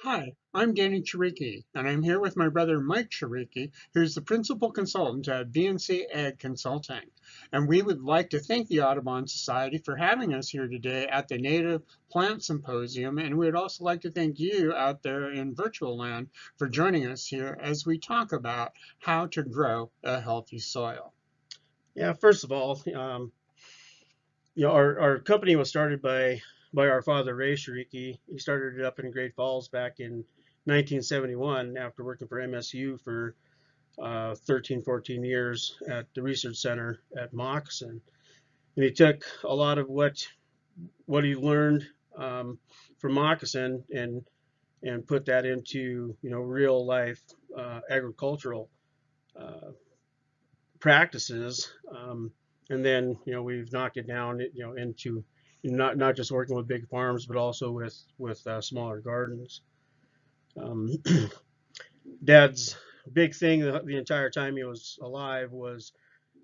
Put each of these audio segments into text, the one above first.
Hi, I'm Danny Choriki, and I'm here with my brother Mike Choriki, who's the principal consultant at BNC Ag Consulting. And we would like to thank the Audubon Society for having us here today at the Native Plant Symposium, and we'd also like to thank you out there in virtual land for joining us here as we talk about how to grow a healthy soil. Yeah, first of all, our company was started by our father Ray Choriki. He started it up in Great Falls back in 1971 after working for MSU for 13, 14 years at the research center at Moccasin. And he took a lot of what he learned from Moccasin and put that into real life agricultural uh, practices, and then we've knocked it down into not just working with big farms, but also with smaller gardens. Um, Dad's big thing the entire time he was alive was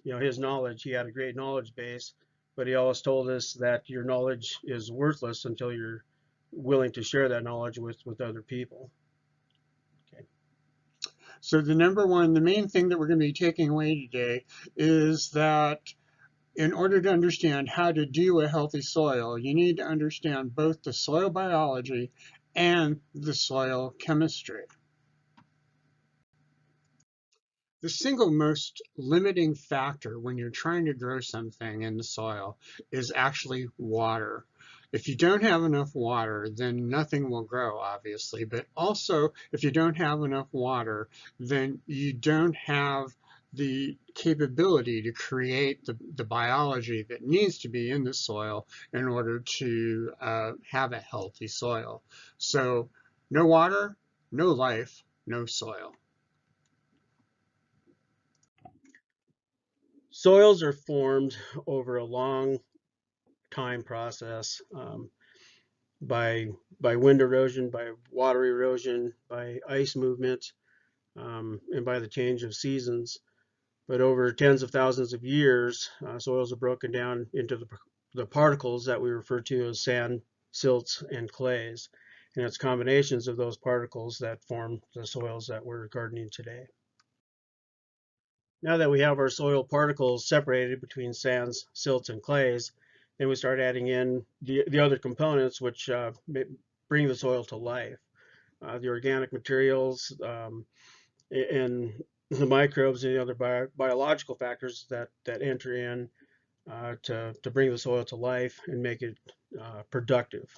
his knowledge. He had a great knowledge base, but he always told us that your knowledge is worthless until you're willing to share that knowledge with other people. Okay. So the main thing that we're going to be taking away today is that in order to understand how to do a healthy soil, you need to understand both the soil biology and the soil chemistry. The single most limiting factor when you're trying to grow something in the soil is actually water. If you don't have enough water, then nothing will grow, obviously. But also, if you don't have enough water, then you don't have the capability to create the biology that needs to be in the soil in order to have a healthy soil. So, no water, no life, no soil. Soils are formed over a long time process. By wind erosion, by water erosion, by ice movement, and by the change of seasons. But over tens of thousands of years, soils are broken down into the particles that we refer to as sand, silts, and clays. And it's combinations of those particles that form the soils that we're gardening today. Now that we have our soil particles separated between sands, silts, and clays, then we start adding in the other components which bring the soil to life. The organic materials and the microbes and the other biological factors that enter in to bring the soil to life and make it productive.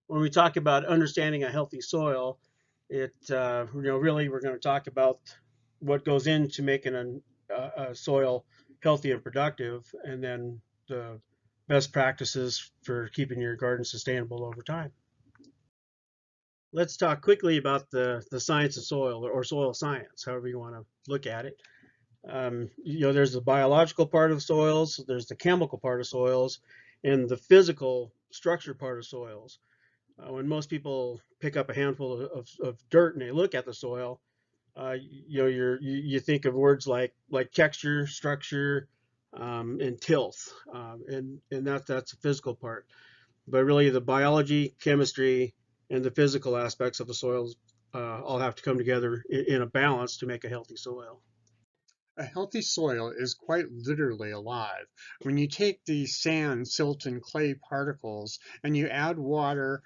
When we talk about understanding a healthy soil, really we're going to talk about what goes into making a soil healthy and productive, and then the best practices for keeping your garden sustainable over time. Let's talk quickly about the science of soil or soil science, however you want to look at it. There's the biological part of soils, there's the chemical part of soils, and the physical structure part of soils. When most people pick up a handful of dirt and they look at the soil, you think of words like texture, structure, and tilth, and that's the physical part. But really, the biology, chemistry, and the physical aspects of the soils all have to come together in a balance to make a healthy soil. A healthy soil is quite literally alive. When you take the sand, silt, and clay particles and you add water,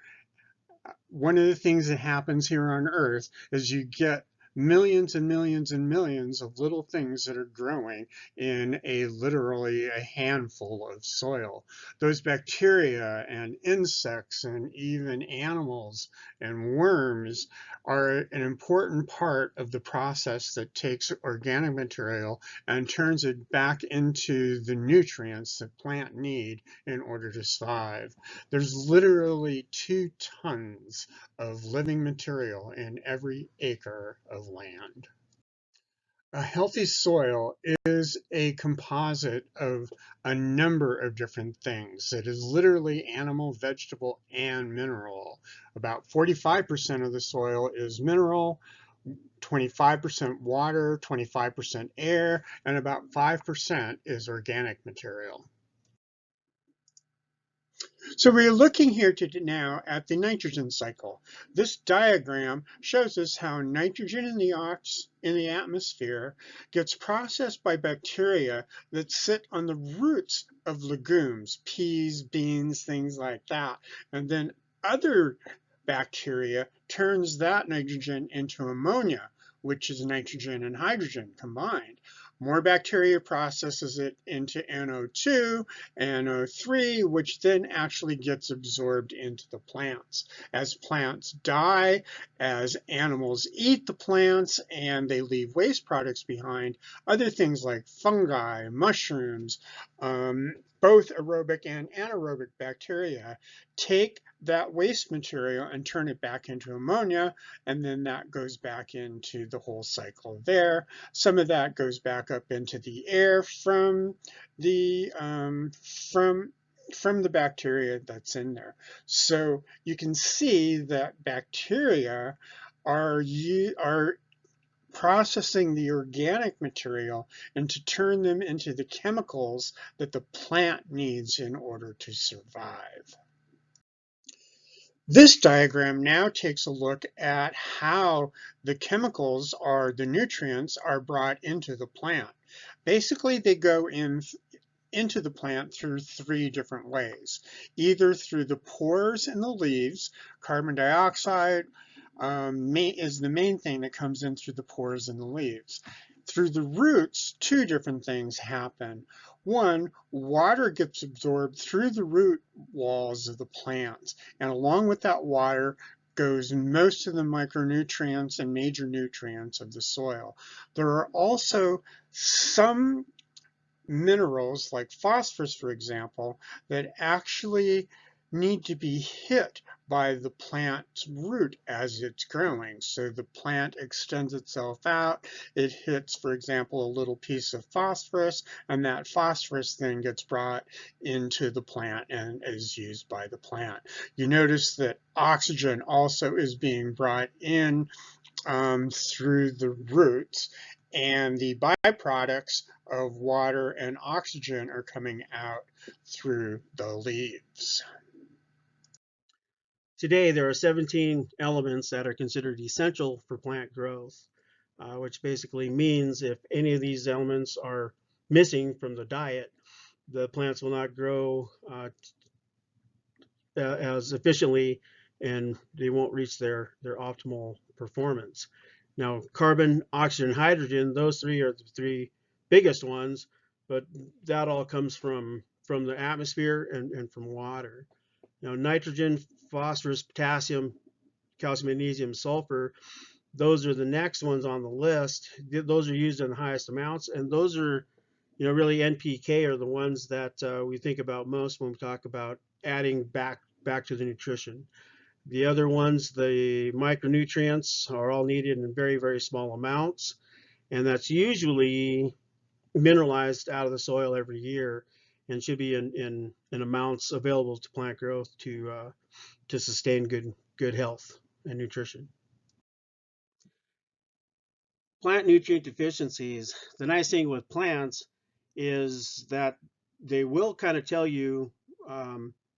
one of the things that happens here on Earth is you get millions and millions and millions of little things that are growing in literally a handful of soil. Those bacteria and insects and even animals and worms are an important part of the process that takes organic material and turns it back into the nutrients that plant need in order to survive. There's literally 2 tons of living material in every acre of land. A healthy soil is a composite of a number of different things. It is literally animal, vegetable, and mineral. About 45% of the soil is mineral, 25% water, 25% air, and about 5% is organic material. So we're looking here now at the nitrogen cycle. This diagram shows us how nitrogen in the atmosphere gets processed by bacteria that sit on the roots of legumes, peas, beans, things like that. And then other bacteria turns that nitrogen into ammonia, which is nitrogen and hydrogen combined. More bacteria processes it into NO2 and NO3, which then actually gets absorbed into the plants. As plants die, as animals eat the plants and they leave waste products behind, other things like fungi, mushrooms, both aerobic and anaerobic bacteria take that waste material and turn it back into ammonia, and then that goes back into the whole cycle there. Some of that goes back up into the air the um, from from the bacteria that's in there. So you can see that bacteria are processing the organic material and to turn them into the chemicals that the plant needs in order to survive. This diagram now takes a look at how the chemicals or the nutrients are brought into the plant. Basically, they go into the plant through three different ways. Either through the pores in the leaves, carbon dioxide is the main thing that comes in through the pores in the leaves. Through the roots, two different things happen. One, water gets absorbed through the root walls of the plants, and along with that water goes most of the micronutrients and major nutrients of the soil. There are also some minerals like phosphorus, for example, that actually need to be hit by the plant's root as it's growing. So the plant extends itself out, it hits, for example, a little piece of phosphorus, and that phosphorus then gets brought into the plant and is used by the plant. You notice that oxygen also is being brought in through the roots, and the byproducts of water and oxygen are coming out through the leaves. Today, there are 17 elements that are considered essential for plant growth, which basically means if any of these elements are missing from the diet, the plants will not grow as efficiently and they won't reach their optimal performance. Now, carbon, oxygen, hydrogen, those three are the three biggest ones, but that all comes from the atmosphere and from water. Now, nitrogen, phosphorus, potassium, calcium, magnesium, sulfur, those are the next ones on the list. Those are used in the highest amounts, and those are, really NPK are the ones that we think about most when we talk about adding back to the nutrition. The other ones, the micronutrients, are all needed in very, very small amounts, and that's usually mineralized out of the soil every year and should be in amounts available to plant growth to sustain good health and nutrition. Plant nutrient deficiencies. The nice thing with plants is that they will kind of tell you,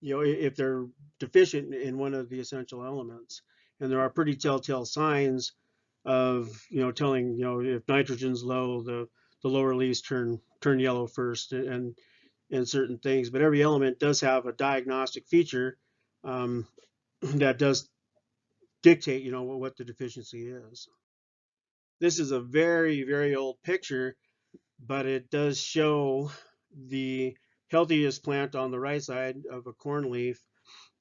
if they're deficient in one of the essential elements, and there are pretty telltale signs of, telling, if nitrogen's low, the lower leaves turn yellow first, and certain things. But every element does have a diagnostic feature that does dictate, what the deficiency is. This is a very, very old picture, but it does show the healthiest plant on the right side of a corn leaf,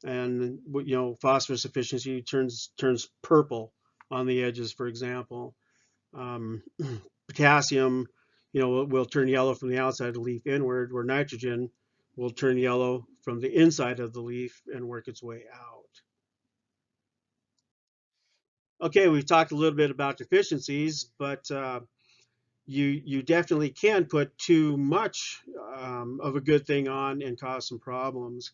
and phosphorus efficiency turns purple on the edges, for example. Um, Potassium, will turn yellow from the outside of the leaf inward, where nitrogen will turn yellow from the inside of the leaf and work its way out. Okay, we've talked a little bit about deficiencies, but you definitely can put too much of a good thing on and cause some problems.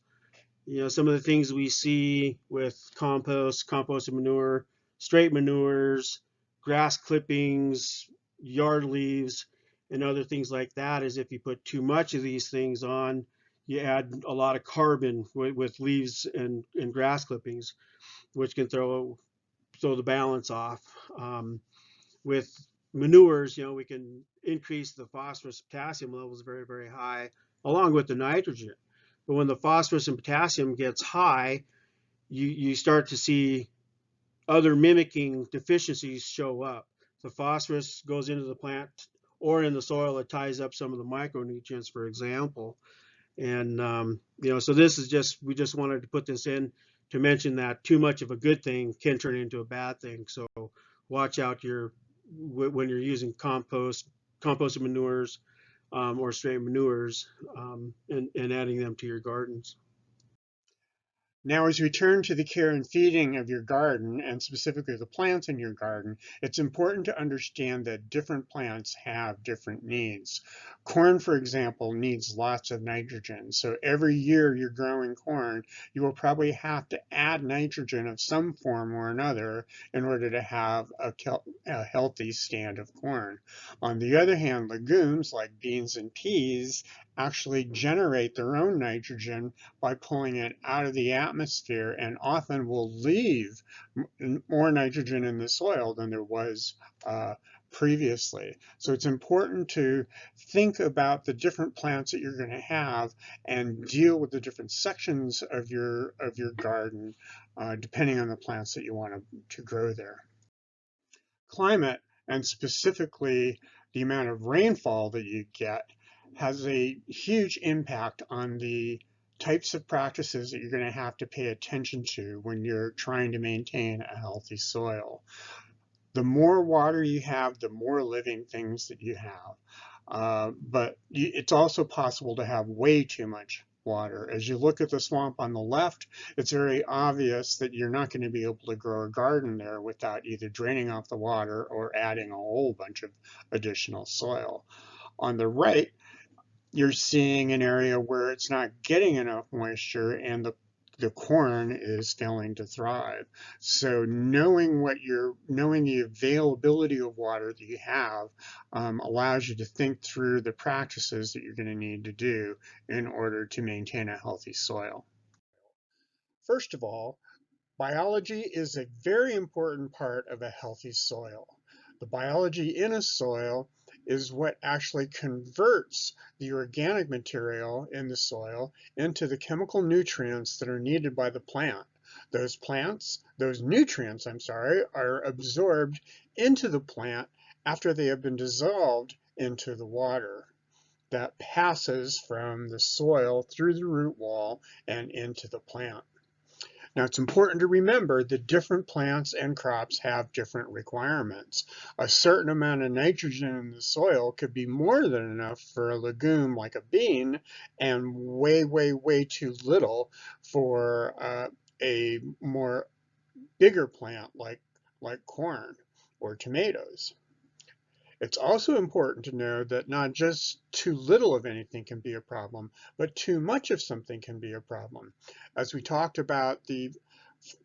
Some of the things we see with composted manure, straight manures, grass clippings, yard leaves, and other things like that is if you put too much of these things on, you add a lot of carbon with leaves and grass clippings, which can throw the balance off. With manures, we can increase the phosphorus potassium levels very, very high, along with the nitrogen. But when the phosphorus and potassium gets high, you start to see other mimicking deficiencies show up. The phosphorus goes into the plant or in the soil, it ties up some of the micronutrients, for example. And so this is we just wanted to put this in to mention that too much of a good thing can turn into a bad thing. So watch out when you're using composted manures, or straight manures, and adding them to your gardens. Now, as we turn to the care and feeding of your garden, and specifically the plants in your garden, it's important to understand that different plants have different needs. Corn, for example, needs lots of nitrogen. So every year you're growing corn, you will probably have to add nitrogen of some form or another in order to have a healthy stand of corn. On the other hand, legumes like beans and peas actually generate their own nitrogen by pulling it out of the atmosphere and often will leave more nitrogen in the soil than there was previously. So it's important to think about the different plants that you're going to have and deal with the different sections of your garden, depending on the plants that you want to grow there. Climate, and specifically the amount of rainfall that you get, has a huge impact on the types of practices that you're going to have to pay attention to when you're trying to maintain a healthy soil. The more water you have, the more living things that you have. But it's also possible to have way too much water. As you look at the swamp on the left, it's very obvious that you're not going to be able to grow a garden there without either draining off the water or adding a whole bunch of additional soil. On the right, you're seeing an area where it's not getting enough moisture and the corn is failing to thrive. So knowing the availability of water that you have allows you to think through the practices that you're going to need to do in order to maintain a healthy soil. First of all, biology is a very important part of a healthy soil. The biology in a soil is what actually converts the organic material in the soil into the chemical nutrients that are needed by the plant. Those nutrients, are absorbed into the plant after they have been dissolved into the water that passes from the soil through the root wall and into the plant. Now, it's important to remember that different plants and crops have different requirements. A certain amount of nitrogen in the soil could be more than enough for a legume like a bean, and way, way, way too little for a more bigger plant like corn or tomatoes. It's also important to know that not just too little of anything can be a problem, but too much of something can be a problem. As we talked about the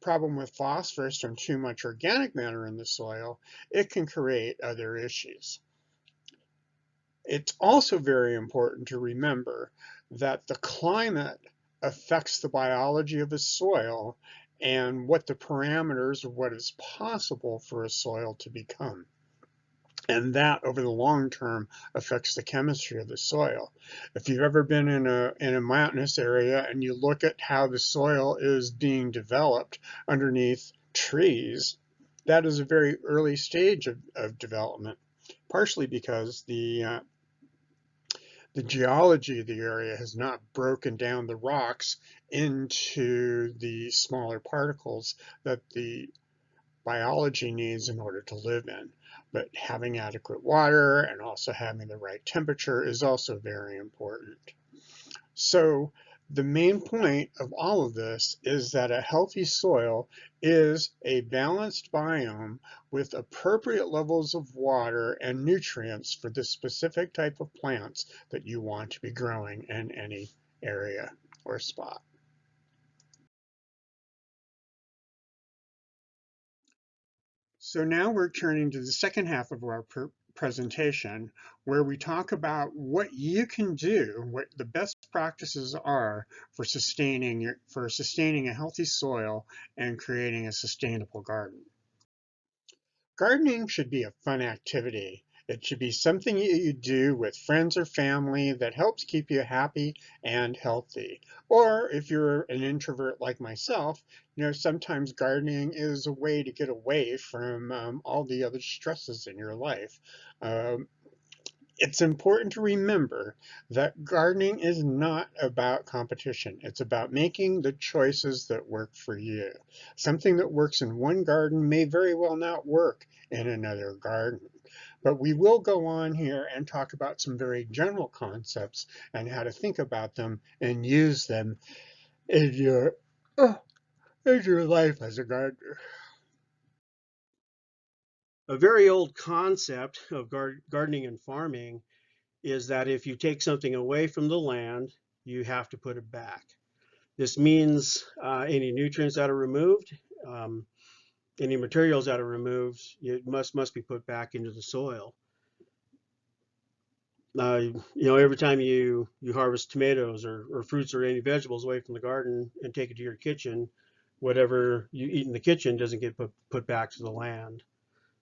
problem with phosphorus from too much organic matter in the soil, it can create other issues. It's also very important to remember that the climate affects the biology of a soil and what the parameters of what is possible for a soil to become. And that over the long term affects the chemistry of the soil. If you've ever been in a mountainous area and you look at how the soil is being developed underneath trees, that is a very early stage of development, partially because the geology of the area has not broken down the rocks into the smaller particles that the biology needs in order to live in. But having adequate water and also having the right temperature is also very important. So the main point of all of this is that a healthy soil is a balanced biome with appropriate levels of water and nutrients for the specific type of plants that you want to be growing in any area or spot. So now we're turning to the second half of our presentation where we talk about what you can do, what the best practices are for sustaining a healthy soil and creating a sustainable garden. Gardening should be a fun activity. It should be something you do with friends or family that helps keep you happy and healthy. Or if you're an introvert like myself, sometimes gardening is a way to get away from all the other stresses in your life. Um, it's important to remember that gardening is not about competition. It's about making the choices that work for you. Something that works in one garden may very well not work in another garden. But we will go on here and talk about some very general concepts and how to think about them and use them in uh, in your life as a gardener. A very old concept of gardening and farming is that if you take something away from the land, you have to put it back. This means any nutrients that are removed, um, any materials that are removed, it must be put back into the soil. Every time you harvest tomatoes or fruits or any vegetables away from the garden and take it to your kitchen, whatever you eat in the kitchen doesn't get put back to the land.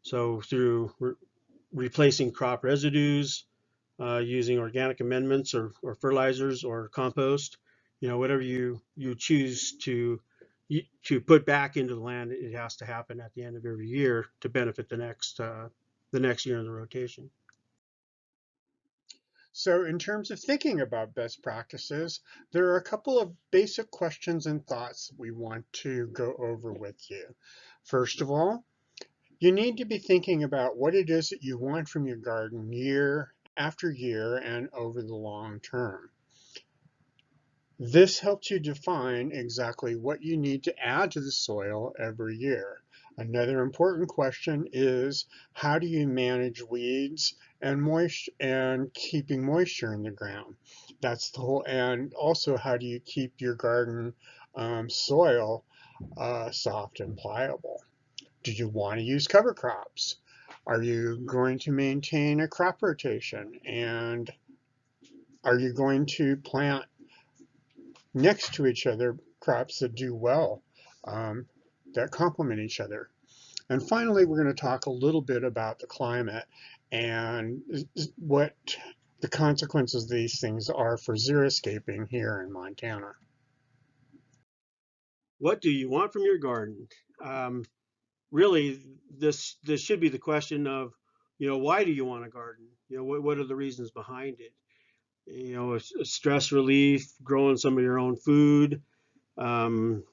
So through replacing crop residues, using organic amendments or fertilizers or compost, whatever you choose to put back into the land, it has to happen at the end of every year to benefit the next year in the rotation. So in terms of thinking about best practices, there are a couple of basic questions and thoughts we want to go over with you. First of all, you need to be thinking about what it is that you want from your garden year after year and over the long term. This helps you define exactly what you need to add to the soil every year. Another important question is, how do you manage weeds and moisture and keeping moisture in the ground? That's the whole, and also how do you keep your garden soil soft and pliable? Do you want to use cover crops? Are you going to maintain a crop rotation? And are you going to plant next to each other crops that do well, um, that complement each other? And finally, we're going to talk a little bit about the climate and what the consequences of these things are for xeriscaping here in Montana. What do you want from your garden? Um, Really, this should be the question of, why do you want a garden? What are the reasons behind it? Stress relief, growing some of your own food, um,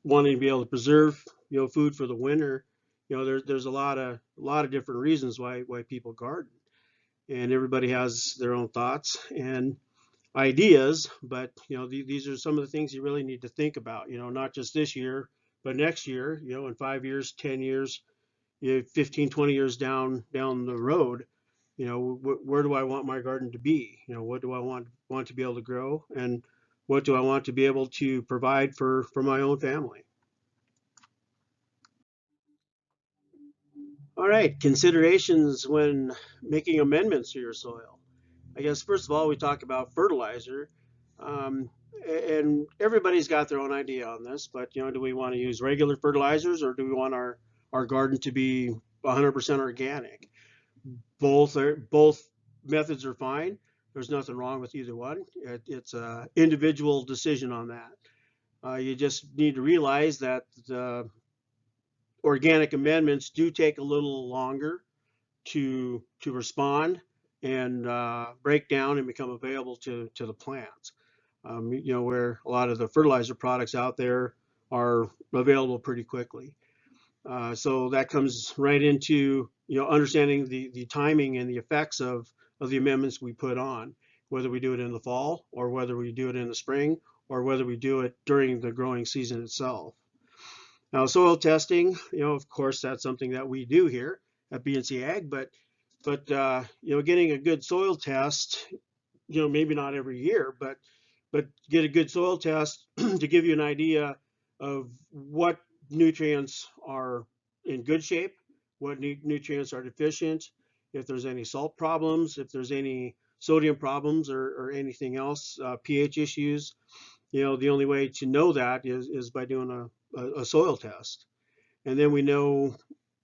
wanting to be able to preserve, food for the winter. There's a lot of different reasons why people garden, and everybody has their own thoughts and ideas. But these are some of the things you really need to think about. Not just this year, but next year. In 5 years, 10 years, 15, 20 years down the road, where do I want my garden to be? What do I want to be able to grow, and what do I want to be able to provide for my own family? All right, considerations when making amendments to your soil. I guess first of all, we talk about fertilizer, um, and everybody's got their own idea on this. But do we want to use regular fertilizers, or do we want our garden to be 100% organic? Both methods are fine. There's nothing wrong with either one. It's a individual decision on that. You just need to realize that the organic amendments do take a little longer to respond and break down and become available to the plants. Where a lot of the fertilizer products out there are available pretty quickly. So that comes right into understanding the timing and the effects of the amendments we put on, whether we do it in the fall or whether we do it in the spring or whether we do it during the growing season itself. Now, soil testing, of course, that's something that we do here at BNC Ag, but getting a good soil test, maybe not every year, but get a good soil test to give you an idea of what nutrients are in good shape, what nutrients are deficient, if there's any salt problems, if there's any sodium problems or anything else, pH issues. The only way to know that is by doing a soil test. And then we know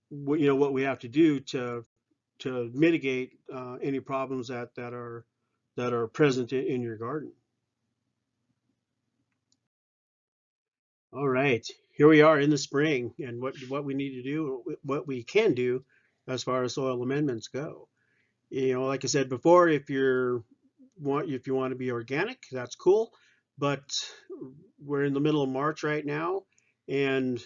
what we have to do to mitigate any problems that are present in your garden. All right, here we are in the spring, and what we need to do, what we can do, as far as soil amendments go. Like I said before, if you want to be organic, that's cool, but we're in the middle of March right now, and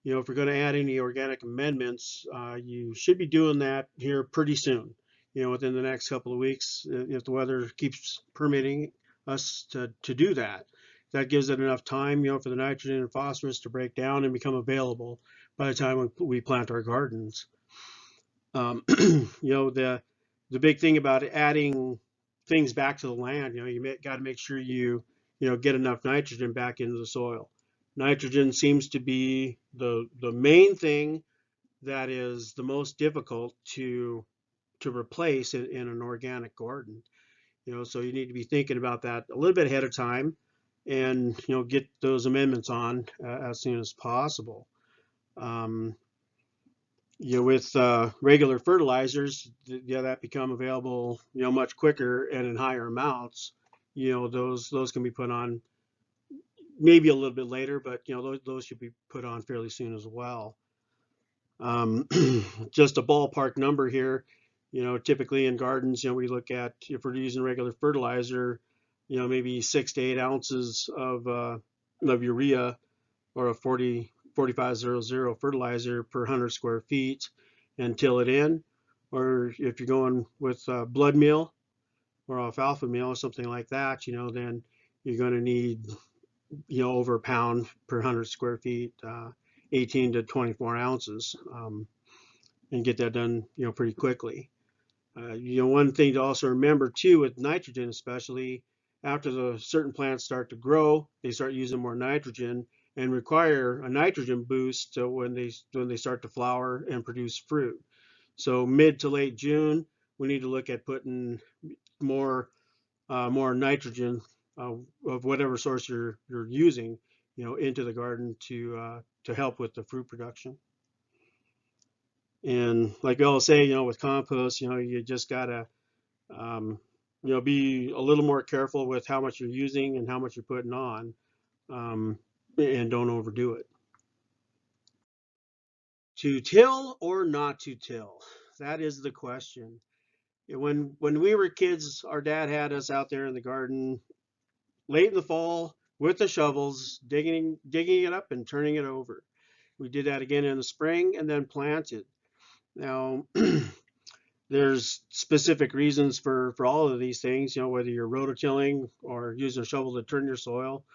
if you're going to add any organic amendments, you should be doing that here pretty soon. Within the next couple of weeks, if the weather keeps permitting us to do that. That gives it enough time, for the nitrogen and phosphorus to break down and become available by the time we plant our gardens. The big thing about adding things back to the land, you got to make sure you get enough nitrogen back into the soil. Nitrogen seems to be the main thing that is the most difficult to replace in an organic garden. So you need to be thinking about that a little bit ahead of time, and get those amendments on as soon as possible. Um, with regular fertilizers, that become available, much quicker and in higher amounts. Those can be put on maybe a little bit later, but those should be put on fairly soon as well. Um, just a ballpark number here. Typically in gardens, we look at, if we're using regular fertilizer, maybe 6 to 8 ounces of urea, or a 4500 fertilizer per 100 square feet, and till it in. Or if you're going with blood meal or alfalfa meal or something like that, then you're going to need, over a pound per 100 square feet, 18 to 24 ounces, and get that done, pretty quickly. One thing to also remember too, with nitrogen especially, after the certain plants start to grow, they start using more nitrogen and require a nitrogen boost when they start to flower and produce fruit. So mid to late June, we need to look at putting more more nitrogen, of whatever source you're using, into the garden to help with the fruit production. And like we all say, with compost, you just gotta um, be a little more careful with how much you're using and how much you're putting on, um, and don't overdo it. To till or not to till? That is the question. When we were kids, our dad had us out there in the garden late in the fall with the shovels, digging it up and turning it over. We did that again in the spring and then planted. Now, there's specific reasons for all of these things, whether you're rototilling or using a shovel to turn your soil,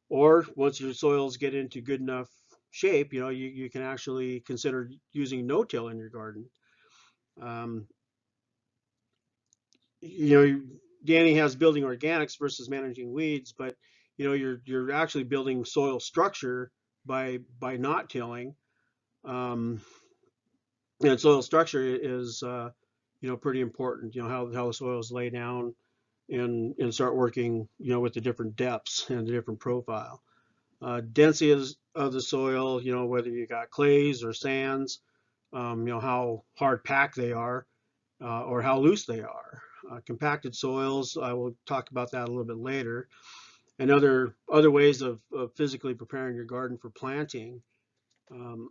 or once your soils get into good enough shape, you can actually consider using no-till in your garden. Um, you know, Danny has building organics versus managing weeds, but you're actually building soil structure by not tilling. Um, and soil structure is pretty important. How the soils lay down and start working with the different depths and the different profile. Density of the soil, whether you got clays or sands, how hard packed they are, or how loose they are. Compacted soils, I will talk about that a little bit later. And other ways of physically preparing your garden for planting. Um,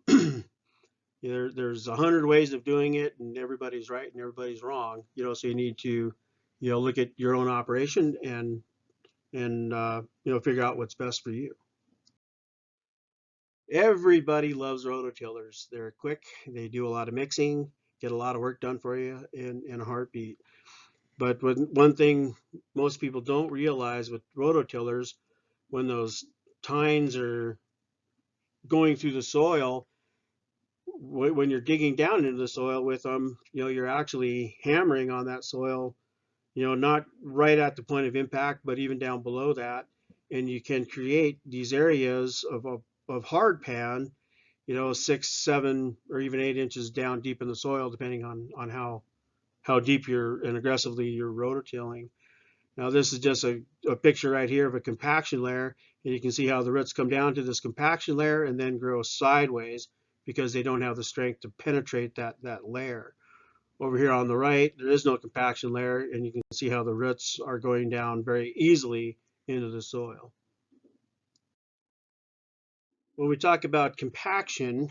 there's 100 ways of doing it, and everybody's right and everybody's wrong. So you need to look at your own operation and figure out what's best for you. Everybody loves rototillers. They're quick, they do a lot of mixing, get a lot of work done for you in a heartbeat. But one thing most people don't realize with rototillers, when those tines are going through the soil, when you're digging down into the soil with them, you're actually hammering on that soil, not right at the point of impact, but even down below that. And you can create these areas of hard pan, 6, 7, or even 8 inches down deep in the soil, depending on how deep you're and aggressively you're rototilling. Now this is just a picture right here of a compaction layer, and you can see how the roots come down to this compaction layer and then grow sideways because they don't have the strength to penetrate that layer. Over here on the right, there is no compaction layer, and you can see how the roots are going down very easily into the soil. When we talk about compaction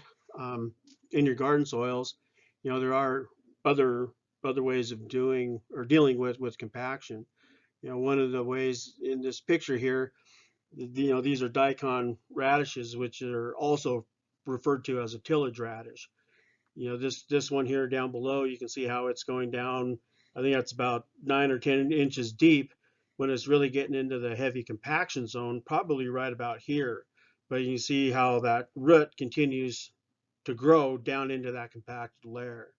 in your garden soils, there are other ways of doing or dealing with compaction. One of the ways in this picture here, these are daikon radishes, which are also referred to as a tillage radish. This one here down below, you can see how it's going down. I think that's about 9 or 10 inches deep when it's really getting into the heavy compaction zone, probably right about here. But you can see how that root continues to grow down into that compacted layer.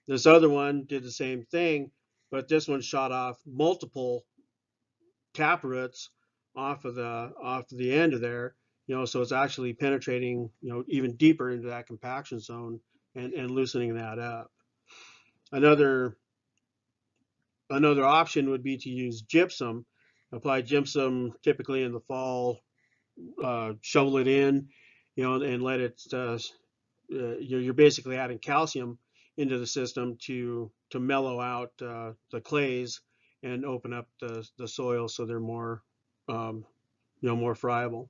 This other one did the same thing, but this one shot off multiple tap roots off of the end of there, so it's actually penetrating, even deeper into that compaction zone and loosening that up. Another another option would be to use gypsum. Apply gypsum typically in the fall, shovel it in, and let it. You're basically adding calcium into the system to mellow out the clays and open up the soil so they're more more friable.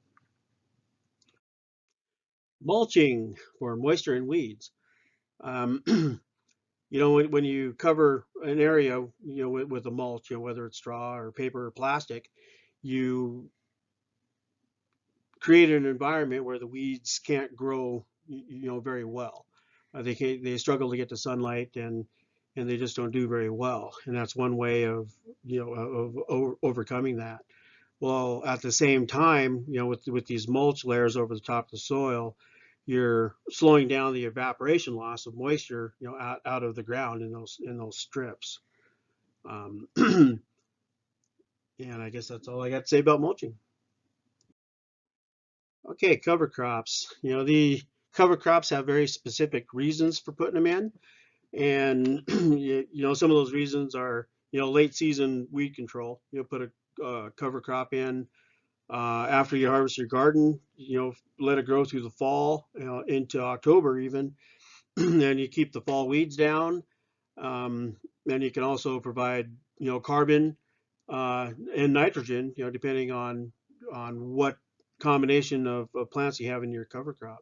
Mulching for moisture and weeds. Um, when you cover an area, with a mulch, whether it's straw or paper or plastic, you create an environment where the weeds can't grow, very well. They struggle to get the sunlight and they just don't do very well. And that's one way of, of overcoming that. Well, at the same time, with these mulch layers over the top of the soil, you're slowing down the evaporation loss of moisture, out of the ground in those strips. And I guess that's all I got to say about mulching. Okay, cover crops. The cover crops have very specific reasons for putting them in, and some of those reasons are late season weed control. Put a cover crop in after you harvest your garden, let it grow through the fall, into October even, and you keep the fall weeds down. And you can also provide, carbon and nitrogen, depending on what combination of plants you have in your cover crop.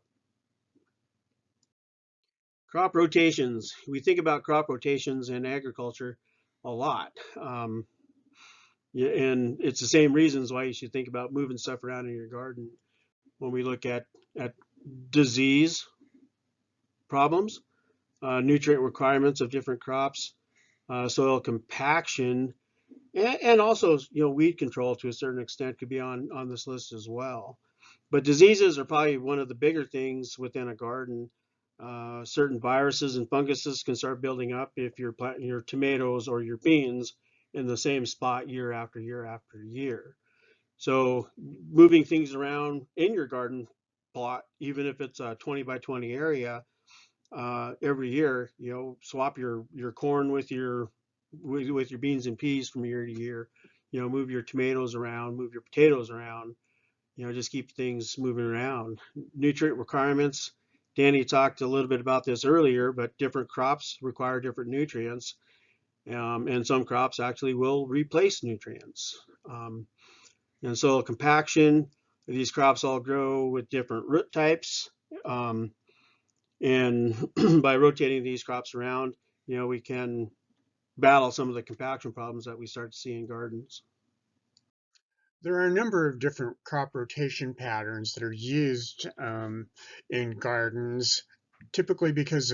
Crop rotations. We think about crop rotations in agriculture a lot. Yeah, and it's the same reasons why you should think about moving stuff around in your garden. When we look at disease problems, nutrient requirements of different crops, soil compaction, and also weed control to a certain extent could be on this list as well. But diseases are probably one of the bigger things within a garden. Certain viruses and funguses can start building up if you're planting your tomatoes or your beans in the same spot year after year after year. So moving things around in your garden plot, even if it's a 20 by 20 area, every year, swap your corn with your beans and peas from year to year. Move your tomatoes around, move your potatoes around. Just keep things moving around. Nutrient requirements. Danny talked a little bit about this earlier, but different crops require different nutrients, and some crops actually will replace nutrients. And soil compaction. These crops all grow with different root types. And by rotating these crops around, we can battle some of the compaction problems that we start to see in gardens. There are a number of different crop rotation patterns that are used in gardens, typically because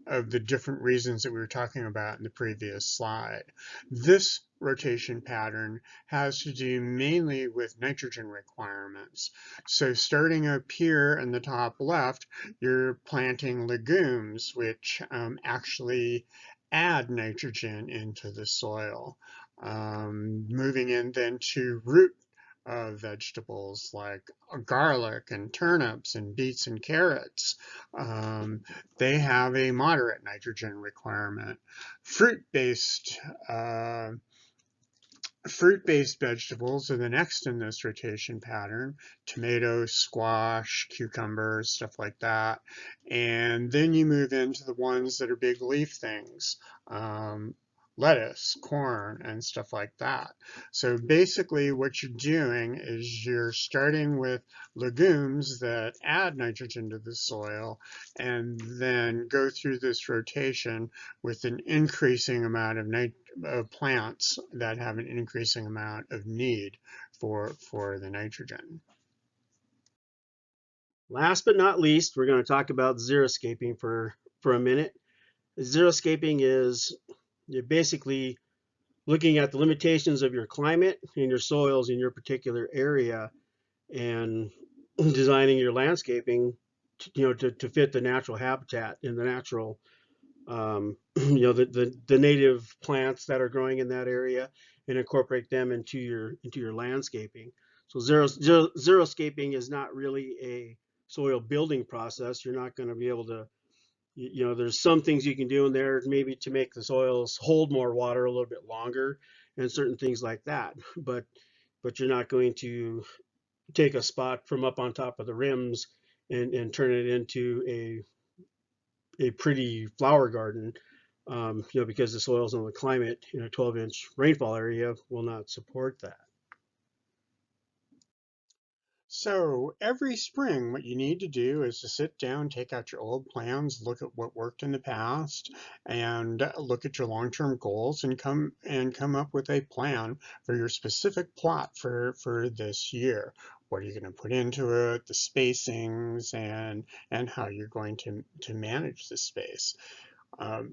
of the different reasons that we were talking about in the previous slide. This rotation pattern has to do mainly with nitrogen requirements. So starting up here in the top left, you're planting legumes, which actually add nitrogen into the soil. Moving in then to root vegetables like garlic and turnips and beets and carrots. Um, they have a moderate nitrogen requirement. Fruit-based uh, Fruit-based vegetables are the next in this rotation pattern: tomatoes, squash, cucumbers, stuff like that. And then you move into the ones that are big leaf things, um, lettuce, corn, and stuff like that. So basically what you're doing is you're starting with legumes that add nitrogen to the soil and then go through this rotation with an increasing amount of plants that have an increasing amount of need for the nitrogen. Last but not least, we're going to talk about xeriscaping for a minute. Xeriscaping is you're basically looking at the limitations of your climate and your soils in your particular area and designing your landscaping to fit the natural habitat and the natural the native plants that are growing in that area and incorporate them into your landscaping. So xeriscaping is not really a soil building process. You're not going to be able to, there's some things you can do in there maybe to make the soils hold more water a little bit longer and certain things like that. But you're not going to take a spot from up on top of the rims and turn it into a pretty flower garden, because the soils and the climate in a 12-inch rainfall area will not support that. So every spring, what you need to do is to sit down, take out your old plans, look at what worked in the past, and look at your long-term goals, and come up with a plan for your specific plot for this year. What are you going to put into it, the spacings, and how you're going to manage the space.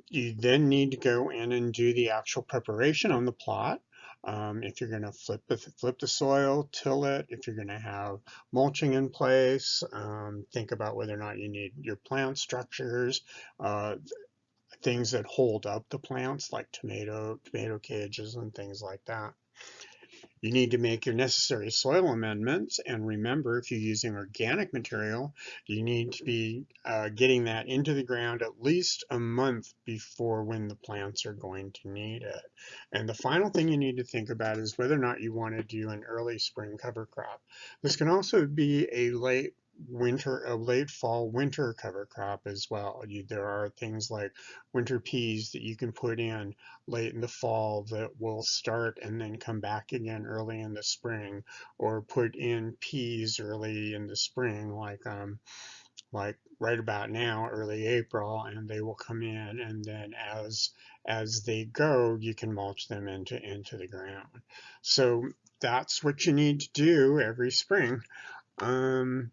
You then need to go in and do the actual preparation on the plot. If you're going to flip the soil, till it. If you're going to have mulching in place, think about whether or not you need your plant structures, uh, things that hold up the plants like tomato cages and things like that. You need to make your necessary soil amendments, and remember, if you're using organic material, you need to be getting that into the ground at least a month before when the plants are going to need it. And the final thing you need to think about is whether or not you want to do an early spring cover crop. This can also be a late fall winter cover crop as well. There are things like winter peas that you can put in late in the fall that will start and then come back again early in the spring, or put in peas early in the spring, like right about now, early April, and they will come in, and then as they go, you can mulch them into the ground. So that's what you need to do every spring. Um,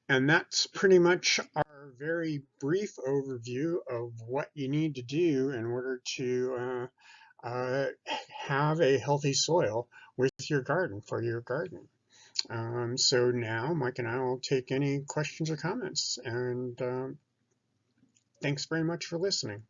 and that's pretty much our very brief overview of what you need to do in order to have a healthy soil with your garden for your garden. So now Mike and I will take any questions or comments, and thanks very much for listening.